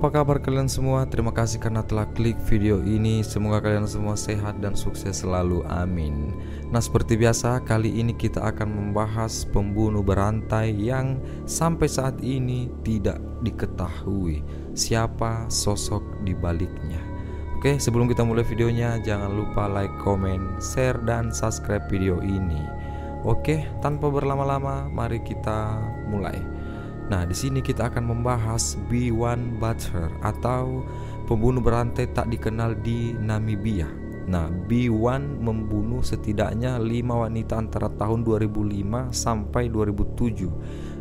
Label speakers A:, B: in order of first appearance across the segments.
A: apa kabar kalian semua? Terima kasih karena telah klik video ini. Semoga kalian semua sehat dan sukses selalu, amin. Nah, seperti biasa, kali ini kita akan membahas pembunuh berantai yang sampai saat ini tidak diketahui siapa sosok di baliknya. Oke, sebelum kita mulai videonya, jangan lupa like, comment, share, dan subscribe video ini. Oke, tanpa berlama-lama, mari kita mulai. Nah, di sini kita akan membahas B1 Butcher atau pembunuh berantai tak dikenal di Namibia. Nah, B1 membunuh setidaknya 5 wanita antara tahun 2005 sampai 2007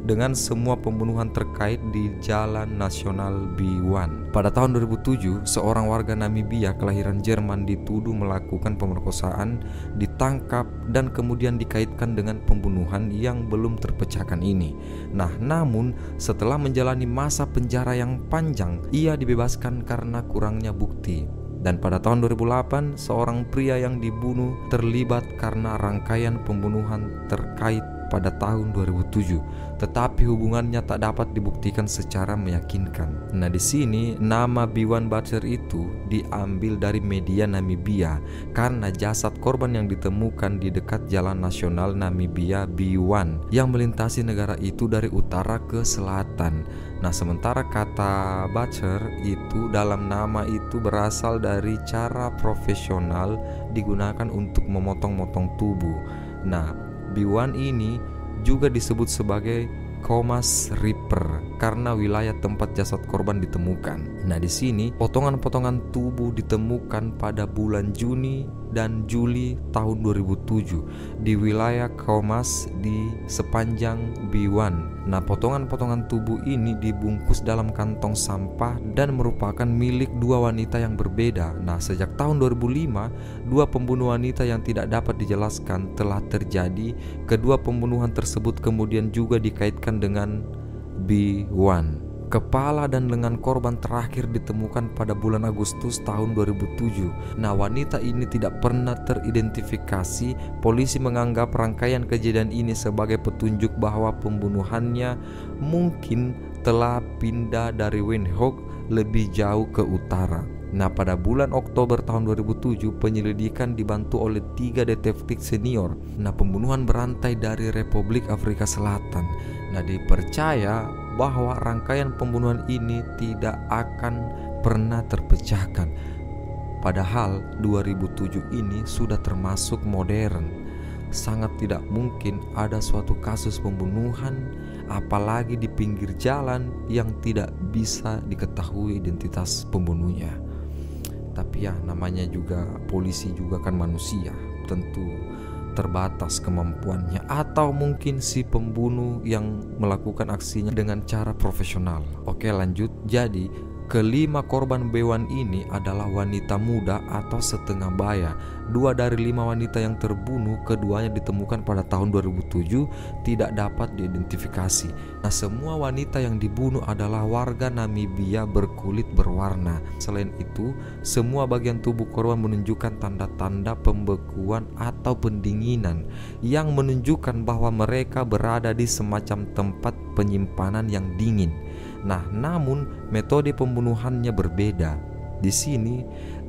A: dengan semua pembunuhan terkait di Jalan Nasional B1. Pada tahun 2007, seorang warga Namibia kelahiran Jerman dituduh melakukan pemerkosaan, ditangkap dan kemudian dikaitkan dengan pembunuhan yang belum terpecahkan ini. Nah, namun setelah menjalani masa penjara yang panjang, ia dibebaskan karena kurangnya bukti. Dan pada tahun 2008, seorang pria yang dibunuh terlibat karena rangkaian pembunuhan terkait pada tahun 2007, tetapi hubungannya tak dapat dibuktikan secara meyakinkan. Nah, di sini nama B1 Butcher itu diambil dari media Namibia karena jasad korban yang ditemukan di dekat Jalan Nasional Namibia B1 yang melintasi negara itu dari utara ke selatan. Nah, sementara kata Butcher itu dalam nama itu berasal dari cara profesional digunakan untuk memotong-motong tubuh. Nah, B1 ini juga disebut sebagai Khomas Reaper karena wilayah tempat jasad korban ditemukan. Nah, di sini potongan-potongan tubuh ditemukan pada bulan Juni dan Juli tahun 2007 di wilayah Khomas di sepanjang B1. Nah, potongan-potongan tubuh ini dibungkus dalam kantong sampah dan merupakan milik dua wanita yang berbeda. Nah, sejak tahun 2005, dua pembunuh wanita yang tidak dapat dijelaskan telah terjadi. Kedua pembunuhan tersebut kemudian juga dikaitkan dengan B1. Kepala dan lengan korban terakhir ditemukan pada bulan Agustus tahun 2007. Nah, wanita ini tidak pernah teridentifikasi. Polisi menganggap rangkaian kejadian ini sebagai petunjuk bahwa pembunuhannya mungkin telah pindah dari Windhoek lebih jauh ke utara. Nah, pada bulan Oktober tahun 2007, penyelidikan dibantu oleh 3 detektif senior. Nah, pembunuhan berantai dari Republik Afrika Selatan. Nah, dipercaya bahwa rangkaian pembunuhan ini tidak akan pernah terpecahkan. Padahal 2007 ini sudah termasuk modern. Sangat tidak mungkin ada suatu kasus pembunuhan, apalagi di pinggir jalan, yang tidak bisa diketahui identitas pembunuhnya. Tapi ya, namanya juga polisi juga kan manusia, tentu terbatas kemampuannya, atau mungkin si pembunuh yang melakukan aksinya dengan cara profesional. Oke, lanjut. Jadi kelima korban B1 ini adalah wanita muda atau setengah baya. 2 dari 5 wanita yang terbunuh, keduanya ditemukan pada tahun 2007, tidak dapat diidentifikasi. Nah, semua wanita yang dibunuh adalah warga Namibia berkulit berwarna. Selain itu, semua bagian tubuh korban menunjukkan tanda-tanda pembekuan atau pendinginan yang menunjukkan bahwa mereka berada di semacam tempat penyimpanan yang dingin. Nah, namun metode pembunuhannya berbeda. Di sini,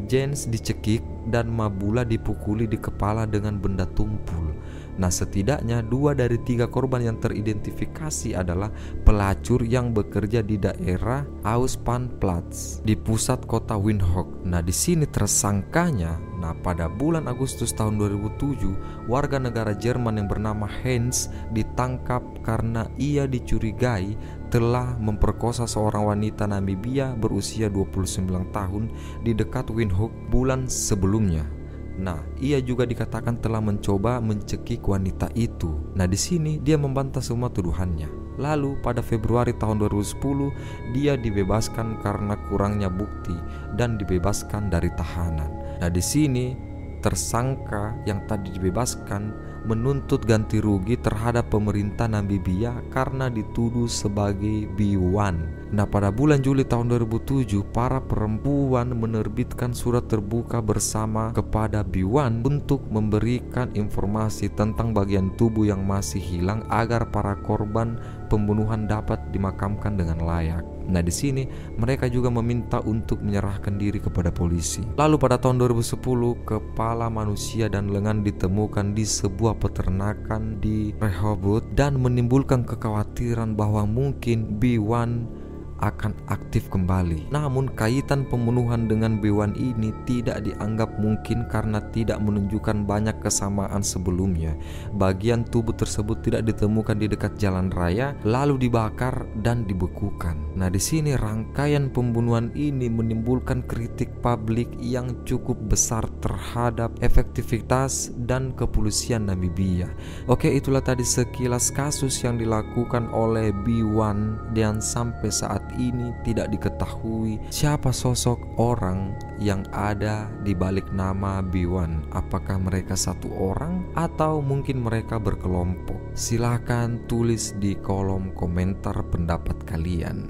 A: Jens dicekik dan Mabula dipukuli di kepala dengan benda tumpul. Nah, setidaknya 2 dari 3 korban yang teridentifikasi adalah pelacur yang bekerja di daerah Auspanplatz di pusat kota Windhoek. Nah, di sini tersangkanya, pada bulan Agustus tahun 2007, warga negara Jerman yang bernama Heinz ditangkap karena ia dicurigai telah memperkosa seorang wanita Namibia berusia 29 tahun di dekat Windhoek bulan sebelumnya. Nah, ia juga dikatakan telah mencoba mencekik wanita itu. Nah, di sini dia membantah semua tuduhannya. Lalu pada Februari tahun 2010, dia dibebaskan karena kurangnya bukti dan dibebaskan dari tahanan. Nah, di sini tersangka yang tadi dibebaskan menuntut ganti rugi terhadap pemerintah Namibia karena dituduh sebagai B1 Nah, pada bulan Juli tahun 2007, para perempuan menerbitkan surat terbuka bersama kepada B1 untuk memberikan informasi tentang bagian tubuh yang masih hilang agar para korban pembunuhan dapat dimakamkan dengan layak. Nah, di sini mereka juga meminta untuk menyerahkan diri kepada polisi. Lalu pada tahun 2010, kepala manusia dan lengan ditemukan di sebuah peternakan di Rehoboth dan menimbulkan kekhawatiran bahwa mungkin B1 akan aktif kembali. Namun kaitan pembunuhan dengan B1 ini tidak dianggap mungkin karena tidak menunjukkan banyak kesamaan sebelumnya. Bagian tubuh tersebut tidak ditemukan di dekat jalan raya, lalu dibakar dan dibekukan. Nah, di sini rangkaian pembunuhan ini menimbulkan kritik publik yang cukup besar terhadap efektivitas dan kepolisian Namibia. Oke, itulah tadi sekilas kasus yang dilakukan oleh B1 dan sampai saat ini tidak diketahui siapa sosok orang yang ada di balik nama B1. Apakah mereka satu orang atau mungkin mereka berkelompok? Silahkan tulis di kolom komentar pendapat kalian.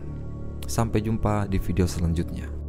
A: Sampai jumpa di video selanjutnya.